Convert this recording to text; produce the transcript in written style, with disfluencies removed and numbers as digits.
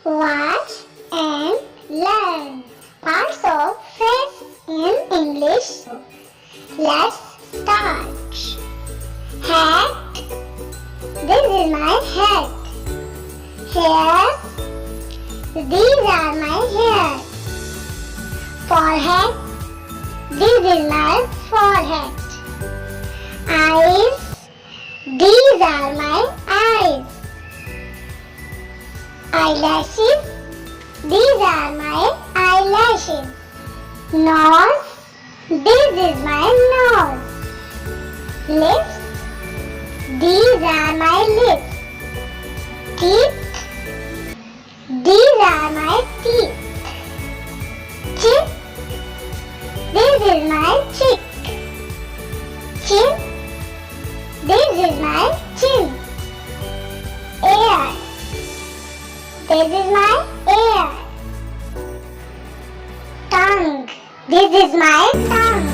Watch and learn parts of face in English. Let's start. Hat. This is my hat. Hairs. These are my hairs. Forehead. This is my forehead. Eyes. These are my eyes. Eyelashes. These are my eyelashes. Nose. This is my nose. Lips. These are my lips. Teeth. These are my teeth. Chin. This is my cheek. Chin. This is my chin. Ear. This is my ear. Tongue. This is my tongue.